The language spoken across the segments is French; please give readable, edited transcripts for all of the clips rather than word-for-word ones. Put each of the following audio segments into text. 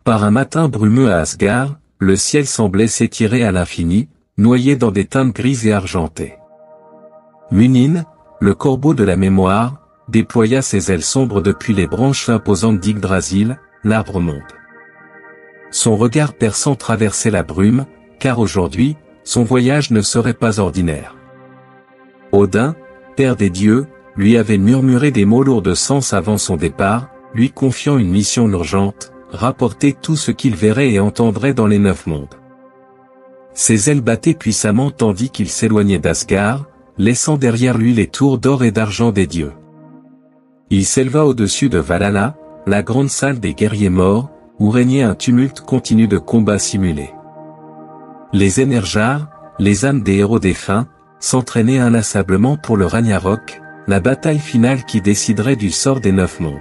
Par un matin brumeux à Asgard, le ciel semblait s'étirer à l'infini, noyé dans des teintes grises et argentées. Munin, le corbeau de la mémoire, déploya ses ailes sombres depuis les branches imposantes d'Yggdrasil, l'arbre-monde. Son regard perçant traversait la brume, car aujourd'hui, son voyage ne serait pas ordinaire. Odin, père des dieux, lui avait murmuré des mots lourds de sens avant son départ, lui confiant une mission urgente, rapporter tout ce qu'il verrait et entendrait dans les 9 mondes. Ses ailes battaient puissamment tandis qu'il s'éloignait d'Asgard, laissant derrière lui les tours d'or et d'argent des dieux. Il s'éleva au-dessus de Valhalla, la grande salle des guerriers morts, où régnait un tumulte continu de combats simulés. Les Énergars, les âmes des héros défunts, s'entraînaient inlassablement pour le Ragnarok, la bataille finale qui déciderait du sort des 9 mondes.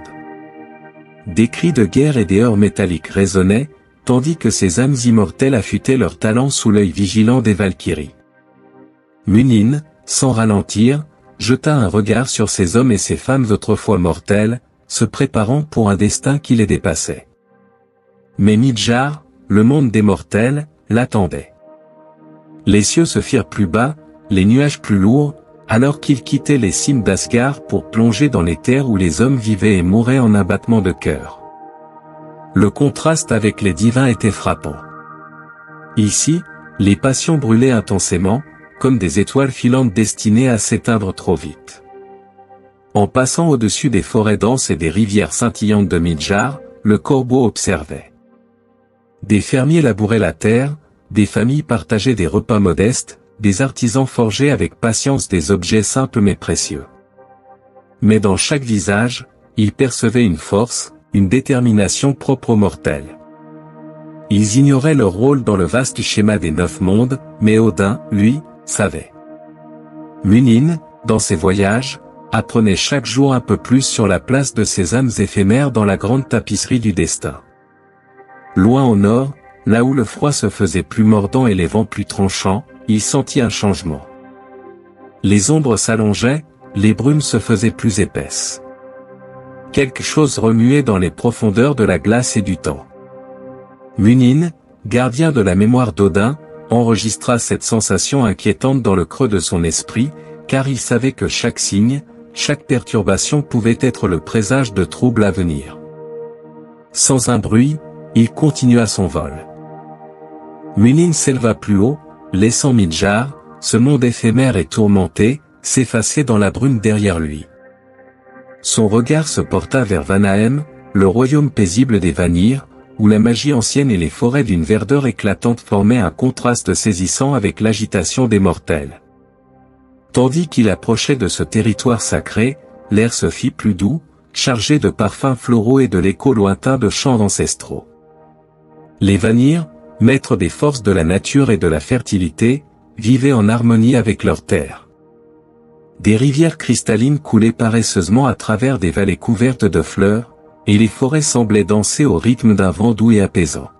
Des cris de guerre et des heurts métalliques résonnaient, tandis que ces âmes immortelles affûtaient leurs talents sous l'œil vigilant des Valkyries. Munin, sans ralentir, jeta un regard sur ces hommes et ces femmes autrefois mortels, se préparant pour un destin qui les dépassait. Mais Midgard, le monde des mortels, l'attendait. Les cieux se firent plus bas, les nuages plus lourds, alors qu'il quittait les cimes d'Asgard pour plonger dans les terres où les hommes vivaient et mouraient en un battement de cœur. Le contraste avec les divins était frappant. Ici, les passions brûlaient intensément, comme des étoiles filantes destinées à s'éteindre trop vite. En passant au-dessus des forêts denses et des rivières scintillantes de Midgard, le corbeau observait. Des fermiers labouraient la terre, des familles partageaient des repas modestes, des artisans forgeaient avec patience des objets simples mais précieux. Mais dans chaque visage, il percevait une force, une détermination propre aux mortels. Ils ignoraient leur rôle dans le vaste schéma des 9 mondes, mais Odin, lui, savait. Munin, dans ses voyages, apprenait chaque jour un peu plus sur la place de ces âmes éphémères dans la grande tapisserie du destin. Loin au nord, là où le froid se faisait plus mordant et les vents plus tranchants, il sentit un changement. Les ombres s'allongeaient, les brumes se faisaient plus épaisses. Quelque chose remuait dans les profondeurs de la glace et du temps. Munin, gardien de la mémoire d'Odin, enregistra cette sensation inquiétante dans le creux de son esprit, car il savait que chaque signe, chaque perturbation pouvait être le présage de troubles à venir. Sans un bruit, il continua son vol. Munin s'éleva plus haut, laissant Midgard, ce monde éphémère et tourmenté, s'effacer dans la brume derrière lui. Son regard se porta vers Vanaheim, le royaume paisible des Vanir, où la magie ancienne et les forêts d'une verdeur éclatante formaient un contraste saisissant avec l'agitation des mortels. Tandis qu'il approchait de ce territoire sacré, l'air se fit plus doux, chargé de parfums floraux et de l'écho lointain de chants ancestraux. Les Vanir, maîtres des forces de la nature et de la fertilité, vivaient en harmonie avec leur terre. Des rivières cristallines coulaient paresseusement à travers des vallées couvertes de fleurs, et les forêts semblaient danser au rythme d'un vent doux et apaisant.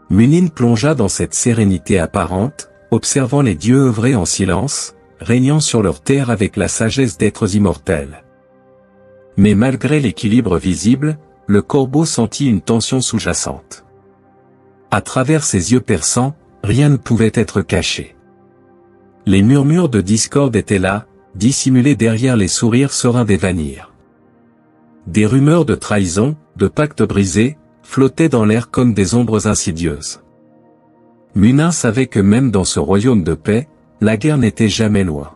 Munin plongea dans cette sérénité apparente, observant les dieux œuvrer en silence, régnant sur leur terre avec la sagesse d'êtres immortels. Mais malgré l'équilibre visible, le corbeau sentit une tension sous-jacente. À travers ses yeux perçants, rien ne pouvait être caché. Les murmures de discorde étaient là, dissimulés derrière les sourires sereins des Vanir. Des rumeurs de trahison, de pactes brisés, flottaient dans l'air comme des ombres insidieuses. Munin savait que même dans ce royaume de paix, la guerre n'était jamais loin.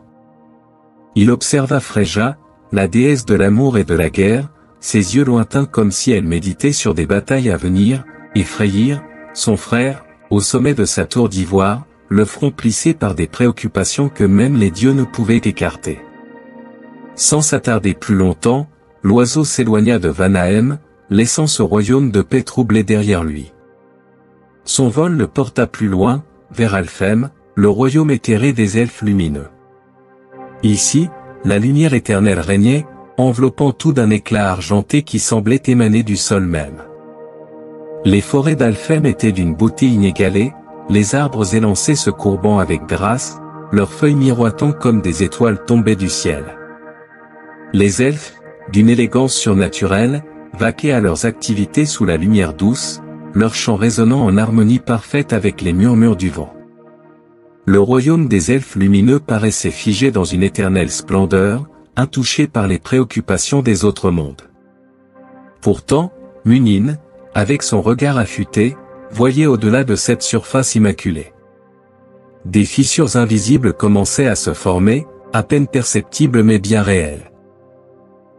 Il observa Freyja, la déesse de l'amour et de la guerre, ses yeux lointains comme si elle méditait sur des batailles à venir, et Freyr, son frère, au sommet de sa tour d'ivoire, le front plissé par des préoccupations que même les dieux ne pouvaient écarter. Sans s'attarder plus longtemps, l'oiseau s'éloigna de Vanaheim, laissant ce royaume de paix troublé derrière lui. Son vol le porta plus loin, vers Alfheim, le royaume éthéré des elfes lumineux. Ici, la lumière éternelle régnait, enveloppant tout d'un éclat argenté qui semblait émaner du sol même. Les forêts d'Alfheim étaient d'une beauté inégalée, les arbres élancés se courbant avec grâce, leurs feuilles miroitant comme des étoiles tombées du ciel. Les elfes, d'une élégance surnaturelle, vaquaient à leurs activités sous la lumière douce, leur chant résonnant en harmonie parfaite avec les murmures du vent. Le royaume des elfes lumineux paraissait figé dans une éternelle splendeur, intouché par les préoccupations des autres mondes. Pourtant, Munin, avec son regard affûté, voyait au-delà de cette surface immaculée. Des fissures invisibles commençaient à se former, à peine perceptibles mais bien réelles.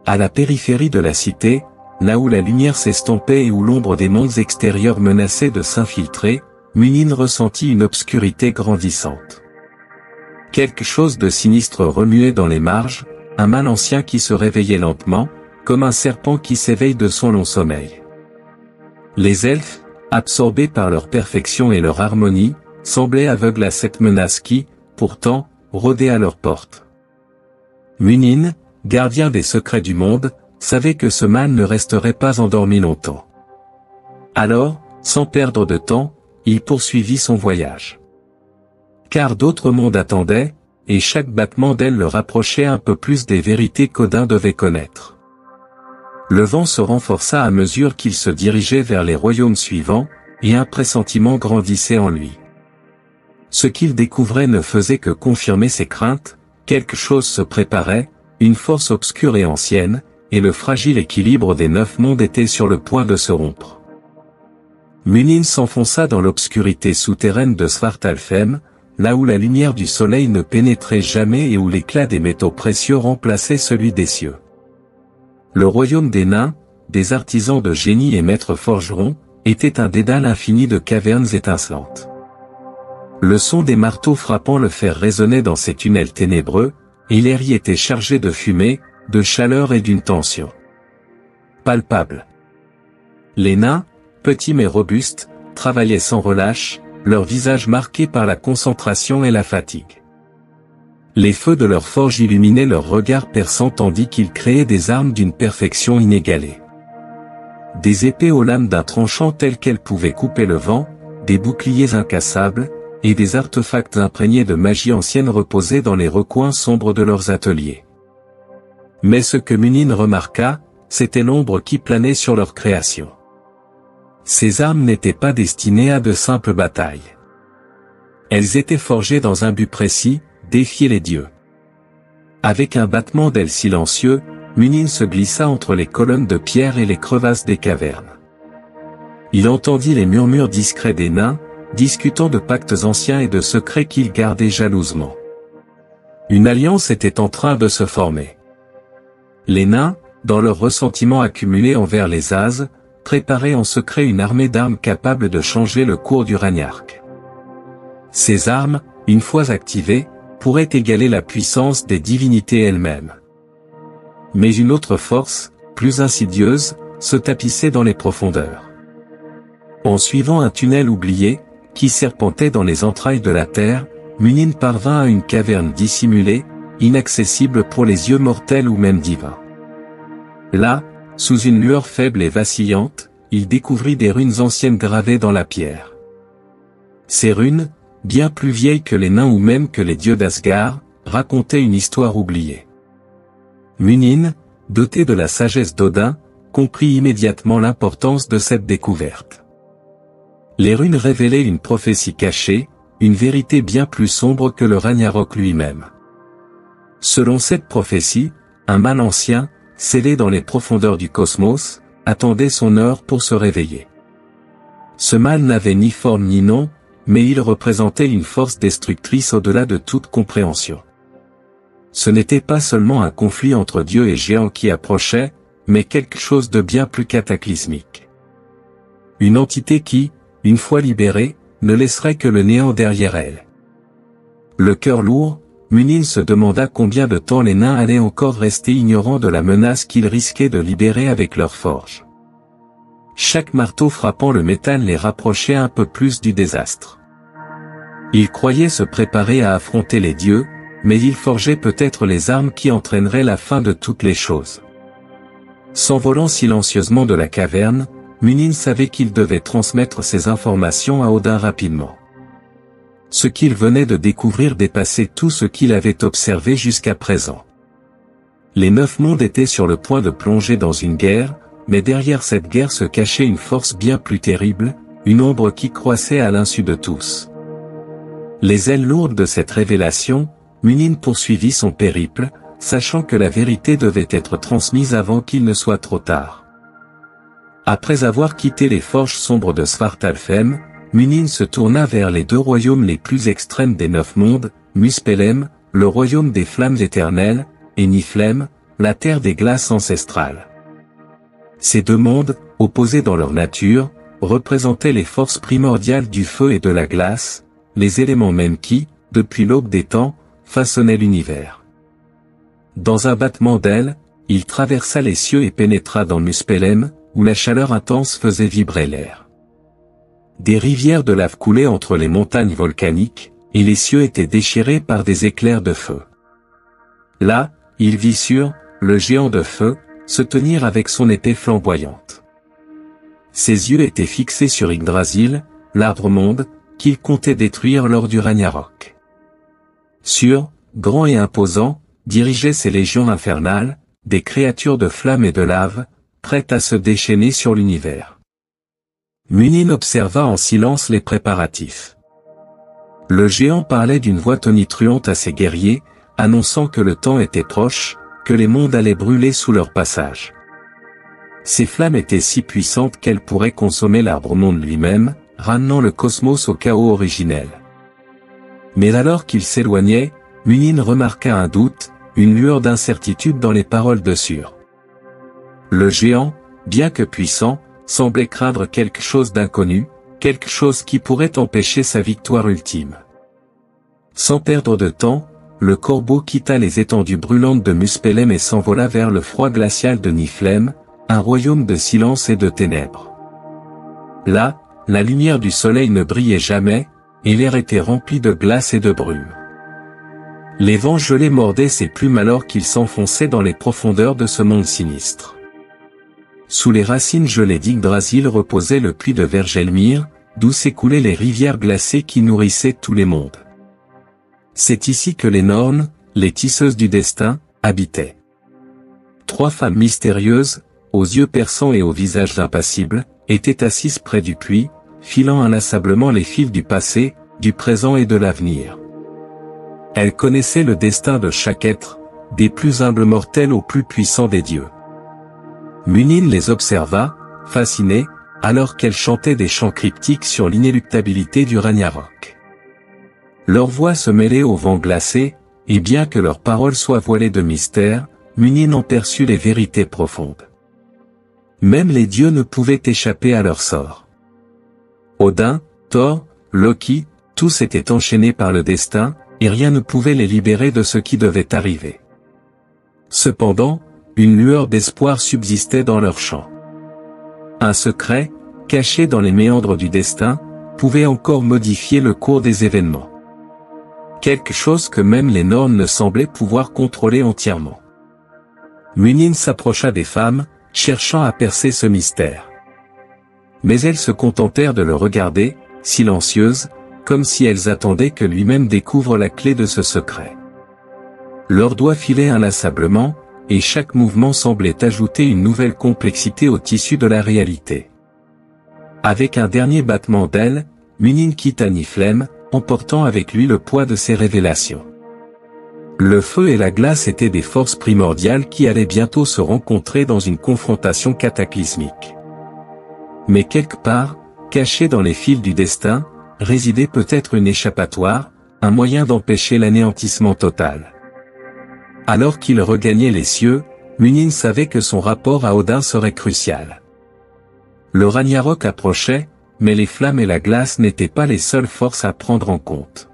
À la périphérie de la cité, là où la lumière s'estompait et où l'ombre des mondes extérieurs menaçait de s'infiltrer, Munin ressentit une obscurité grandissante. Quelque chose de sinistre remuait dans les marges, un mal ancien qui se réveillait lentement, comme un serpent qui s'éveille de son long sommeil. Les elfes, absorbés par leur perfection et leur harmonie, semblaient aveugles à cette menace qui, pourtant, rôdait à leur porte. Munin, gardien des secrets du monde, savait que ce mal ne resterait pas endormi longtemps. Alors, sans perdre de temps, il poursuivit son voyage. Car d'autres mondes attendaient, et chaque battement d'aile le rapprochait un peu plus des vérités qu'Odin devait connaître. Le vent se renforça à mesure qu'il se dirigeait vers les royaumes suivants, et un pressentiment grandissait en lui. Ce qu'il découvrait ne faisait que confirmer ses craintes, quelque chose se préparait, une force obscure et ancienne, et le fragile équilibre des 9 mondes était sur le point de se rompre. Munin s'enfonça dans l'obscurité souterraine de Svartalfheim, là où la lumière du soleil ne pénétrait jamais et où l'éclat des métaux précieux remplaçait celui des cieux. Le royaume des nains, des artisans de génie et maîtres forgerons, était un dédale infini de cavernes étincelantes. Le son des marteaux frappant le fer résonnait dans ces tunnels ténébreux, et l'air y était chargé de fumée, de chaleur et d'une tension palpable. Les nains, petits mais robustes, travaillaient sans relâche, leurs visages marqués par la concentration et la fatigue. Les feux de leurs forges illuminaient leurs regards perçants tandis qu'ils créaient des armes d'une perfection inégalée. Des épées aux lames d'un tranchant telles qu'elles pouvaient couper le vent, des boucliers incassables, et des artefacts imprégnés de magie ancienne reposaient dans les recoins sombres de leurs ateliers. Mais ce que Munin remarqua, c'était l'ombre qui planait sur leur création. Ces armes n'étaient pas destinées à de simples batailles. Elles étaient forgées dans un but précis, défier les dieux. Avec un battement d'ailes silencieux, Munin se glissa entre les colonnes de pierre et les crevasses des cavernes. Il entendit les murmures discrets des nains, discutant de pactes anciens et de secrets qu'ils gardaient jalousement. Une alliance était en train de se former. Les nains, dans leur ressentiment accumulé envers les Ases, préparaient en secret une armée d'armes capable de changer le cours du Ragnarok. Ces armes, une fois activées, pourraient égaler la puissance des divinités elles-mêmes. Mais une autre force, plus insidieuse, se tapissait dans les profondeurs. En suivant un tunnel oublié, qui serpentait dans les entrailles de la terre, Munin parvint à une caverne dissimulée, inaccessible pour les yeux mortels ou même divins. Là, sous une lueur faible et vacillante, il découvrit des runes anciennes gravées dans la pierre. Ces runes, bien plus vieilles que les nains ou même que les dieux d'Asgard, racontaient une histoire oubliée. Munin, doté de la sagesse d'Odin, comprit immédiatement l'importance de cette découverte. Les runes révélaient une prophétie cachée, une vérité bien plus sombre que le Ragnarok lui-même. Selon cette prophétie, un mal ancien, scellé dans les profondeurs du cosmos, attendait son heure pour se réveiller. Ce mal n'avait ni forme ni nom, mais il représentait une force destructrice au-delà de toute compréhension. Ce n'était pas seulement un conflit entre dieux et géants qui approchait, mais quelque chose de bien plus cataclysmique. Une entité qui, une fois libérée, ne laisserait que le néant derrière elle. Le cœur lourd, Munin se demanda combien de temps les nains allaient encore rester ignorants de la menace qu'ils risquaient de libérer avec leur forge. Chaque marteau frappant le métal les rapprochait un peu plus du désastre. Ils croyaient se préparer à affronter les dieux, mais ils forgeaient peut-être les armes qui entraîneraient la fin de toutes les choses. S'envolant silencieusement de la caverne, Munin savait qu'il devait transmettre ces informations à Odin rapidement. Ce qu'il venait de découvrir dépassait tout ce qu'il avait observé jusqu'à présent. Les 9 mondes étaient sur le point de plonger dans une guerre, mais derrière cette guerre se cachait une force bien plus terrible, une ombre qui croissait à l'insu de tous. Les ailes lourdes de cette révélation, Munin poursuivit son périple, sachant que la vérité devait être transmise avant qu'il ne soit trop tard. Après avoir quitté les forges sombres de Svartalfheim, Munin se tourna vers les deux royaumes les plus extrêmes des 9 mondes, Muspelhem, le royaume des flammes éternelles, et Niflheim, la terre des glaces ancestrales. Ces deux mondes, opposés dans leur nature, représentaient les forces primordiales du feu et de la glace, les éléments mêmes qui, depuis l'aube des temps, façonnaient l'univers. Dans un battement d'ailes, il traversa les cieux et pénétra dans Muspelhem, où la chaleur intense faisait vibrer l'air. Des rivières de lave coulaient entre les montagnes volcaniques, et les cieux étaient déchirés par des éclairs de feu. Là, il vit Sur, le géant de feu, se tenir avec son épée flamboyante. Ses yeux étaient fixés sur Yggdrasil, l'arbre-monde, qu'il comptait détruire lors du Ragnarok. Sur, grand et imposant, dirigeait ses légions infernales, des créatures de flammes et de lave, prêtes à se déchaîner sur l'univers. Munin observa en silence les préparatifs. Le géant parlait d'une voix tonitruante à ses guerriers, annonçant que le temps était proche, que les mondes allaient brûler sous leur passage. Ces flammes étaient si puissantes qu'elles pourraient consommer l'arbre-monde lui-même, ramenant le cosmos au chaos originel. Mais alors qu'il s'éloignait, Munin remarqua un doute, une lueur d'incertitude dans les paroles de Sur. Le géant, bien que puissant, semblait craindre quelque chose d'inconnu, quelque chose qui pourrait empêcher sa victoire ultime. Sans perdre de temps, le corbeau quitta les étendues brûlantes de Muspelhem et s'envola vers le froid glacial de Niflheim, un royaume de silence et de ténèbres. Là, la lumière du soleil ne brillait jamais, et l'air était rempli de glace et de brume. Les vents gelés mordaient ses plumes alors qu'il s'enfonçait dans les profondeurs de ce monde sinistre. Sous les racines gelées d'Yggdrasil reposait le puits de Vergelmir, d'où s'écoulaient les rivières glacées qui nourrissaient tous les mondes. C'est ici que les Nornes, les tisseuses du destin, habitaient. 3 femmes mystérieuses, aux yeux perçants et au visage impassible, étaient assises près du puits, filant inlassablement les fils du passé, du présent et de l'avenir. Elles connaissaient le destin de chaque être, des plus humbles mortels aux plus puissants des dieux. Munin les observa, fasciné, alors qu'elles chantaient des chants cryptiques sur l'inéluctabilité du Ragnarok. Leurs voix se mêlaient au vent glacé, et bien que leurs paroles soient voilées de mystère, Munin en perçut les vérités profondes. Même les dieux ne pouvaient échapper à leur sort. Odin, Thor, Loki, tous étaient enchaînés par le destin, et rien ne pouvait les libérer de ce qui devait arriver. Cependant, une lueur d'espoir subsistait dans leur chant. Un secret, caché dans les méandres du destin, pouvait encore modifier le cours des événements. Quelque chose que même les Nornes ne semblaient pouvoir contrôler entièrement. Munin s'approcha des femmes, cherchant à percer ce mystère. Mais elles se contentèrent de le regarder, silencieuses, comme si elles attendaient que lui-même découvre la clé de ce secret. Leurs doigts filaient inlassablement, et chaque mouvement semblait ajouter une nouvelle complexité au tissu de la réalité. Avec un dernier battement d'ailes, Munin quitta Niflheim, emportant avec lui le poids de ses révélations. Le feu et la glace étaient des forces primordiales qui allaient bientôt se rencontrer dans une confrontation cataclysmique. Mais quelque part, caché dans les fils du destin, résidait peut-être une échappatoire, un moyen d'empêcher l'anéantissement total. Alors qu'il regagnait les cieux, Munin savait que son rapport à Odin serait crucial. Le Ragnarok approchait, mais les flammes et la glace n'étaient pas les seules forces à prendre en compte.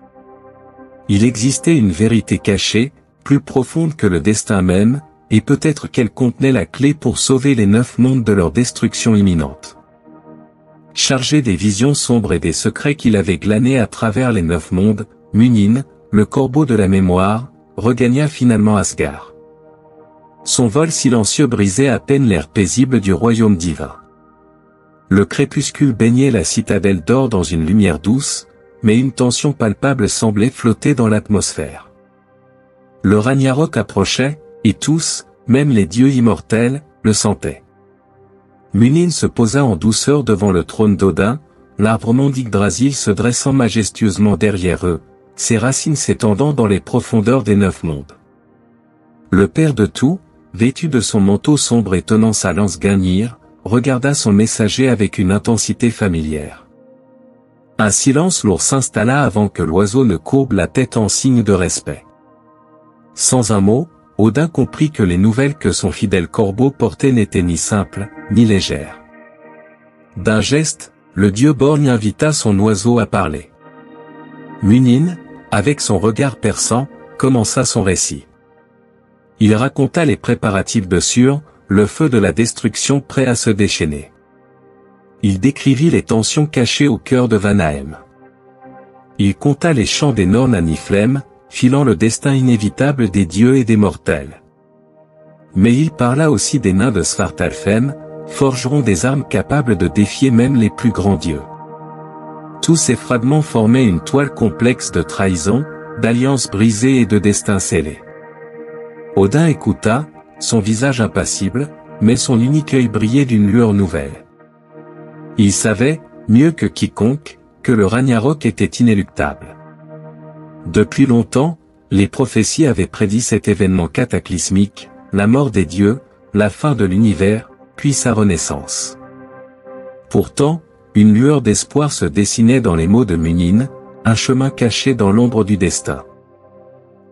Il existait une vérité cachée, plus profonde que le destin même, et peut-être qu'elle contenait la clé pour sauver les 9 mondes de leur destruction imminente. Chargé des visions sombres et des secrets qu'il avait glanés à travers les 9 mondes, Munin, le corbeau de la mémoire, regagna finalement Asgard. Son vol silencieux brisait à peine l'air paisible du royaume divin. Le crépuscule baignait la citadelle d'or dans une lumière douce, mais une tension palpable semblait flotter dans l'atmosphère. Le Ragnarok approchait, et tous, même les dieux immortels, le sentaient. Munin se posa en douceur devant le trône d'Odin, l'arbre monde Yggdrasil se dressant majestueusement derrière eux, ses racines s'étendant dans les profondeurs des 9 mondes. Le père de tout, vêtu de son manteau sombre et tenant sa lance Gungnir, regarda son messager avec une intensité familière. Un silence lourd s'installa avant que l'oiseau ne courbe la tête en signe de respect. Sans un mot, Odin comprit que les nouvelles que son fidèle corbeau portait n'étaient ni simples, ni légères. D'un geste, le dieu borgne invita son oiseau à parler. Munin, avec son regard perçant, commença son récit. Il raconta les préparatifs de Sur, le feu de la destruction prêt à se déchaîner. Il décrivit les tensions cachées au cœur de Vanaheim. Il conta les chants des Norns à Niflheim, filant le destin inévitable des dieux et des mortels. Mais il parla aussi des nains de Svartalfheim, forgeront des armes capables de défier même les plus grands dieux. Tous ces fragments formaient une toile complexe de trahison, d'alliances brisées et de destins scellés. Odin écouta, son visage impassible, mais son unique œil brillait d'une lueur nouvelle. Il savait, mieux que quiconque, que le Ragnarok était inéluctable. Depuis longtemps, les prophéties avaient prédit cet événement cataclysmique, la mort des dieux, la fin de l'univers, puis sa renaissance. Pourtant, une lueur d'espoir se dessinait dans les mots de Munin, un chemin caché dans l'ombre du destin.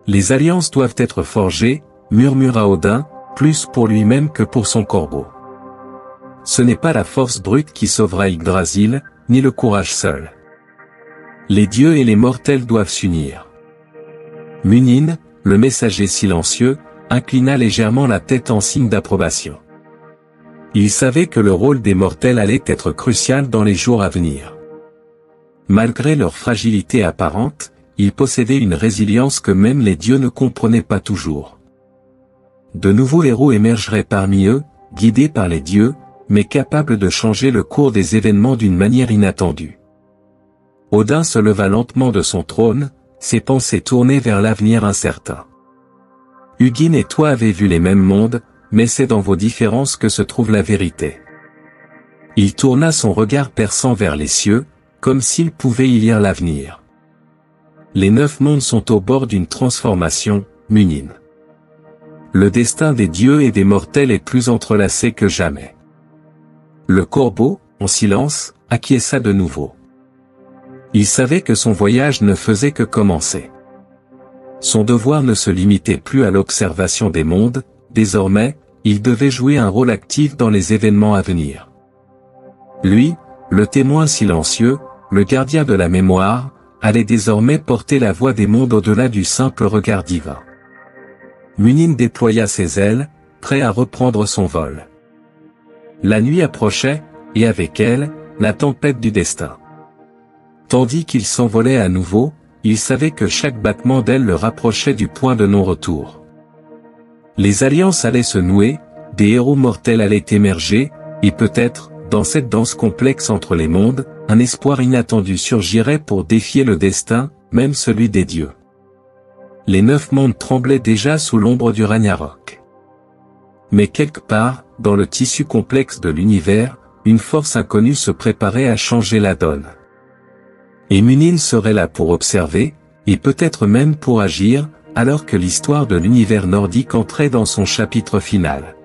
Les alliances doivent être forgées, murmura Odin, plus pour lui-même que pour son corbeau. Ce n'est pas la force brute qui sauvera Yggdrasil, ni le courage seul. Les dieux et les mortels doivent s'unir. Munin, le messager silencieux, inclina légèrement la tête en signe d'approbation. Il savait que le rôle des mortels allait être crucial dans les jours à venir. Malgré leur fragilité apparente, ils possédaient une résilience que même les dieux ne comprenaient pas toujours. De nouveaux héros émergeraient parmi eux, guidés par les dieux, mais capables de changer le cours des événements d'une manière inattendue. Odin se leva lentement de son trône, ses pensées tournées vers l'avenir incertain. Hugin et toi avez vu les mêmes mondes, mais c'est dans vos différences que se trouve la vérité. Il tourna son regard perçant vers les cieux, comme s'il pouvait y lire l'avenir. Les 9 mondes sont au bord d'une transformation, Munin. Le destin des dieux et des mortels est plus entrelacé que jamais. Le corbeau, en silence, acquiesça de nouveau. Il savait que son voyage ne faisait que commencer. Son devoir ne se limitait plus à l'observation des mondes, désormais, il devait jouer un rôle actif dans les événements à venir. Lui, le témoin silencieux, le gardien de la mémoire, allait désormais porter la voix des mondes au-delà du simple regard divin. Munin déploya ses ailes, prêt à reprendre son vol. La nuit approchait, et avec elle, la tempête du destin. Tandis qu'il s'envolait à nouveau, il savait que chaque battement d'aile le rapprochait du point de non-retour. Les alliances allaient se nouer, des héros mortels allaient émerger, et peut-être, dans cette danse complexe entre les mondes, un espoir inattendu surgirait pour défier le destin, même celui des dieux. Les 9 mondes tremblaient déjà sous l'ombre du Ragnarok. Mais quelque part, dans le tissu complexe de l'univers, une force inconnue se préparait à changer la donne. Et Munin serait là pour observer, et peut-être même pour agir, alors que l'histoire de l'univers nordique entrait dans son chapitre final.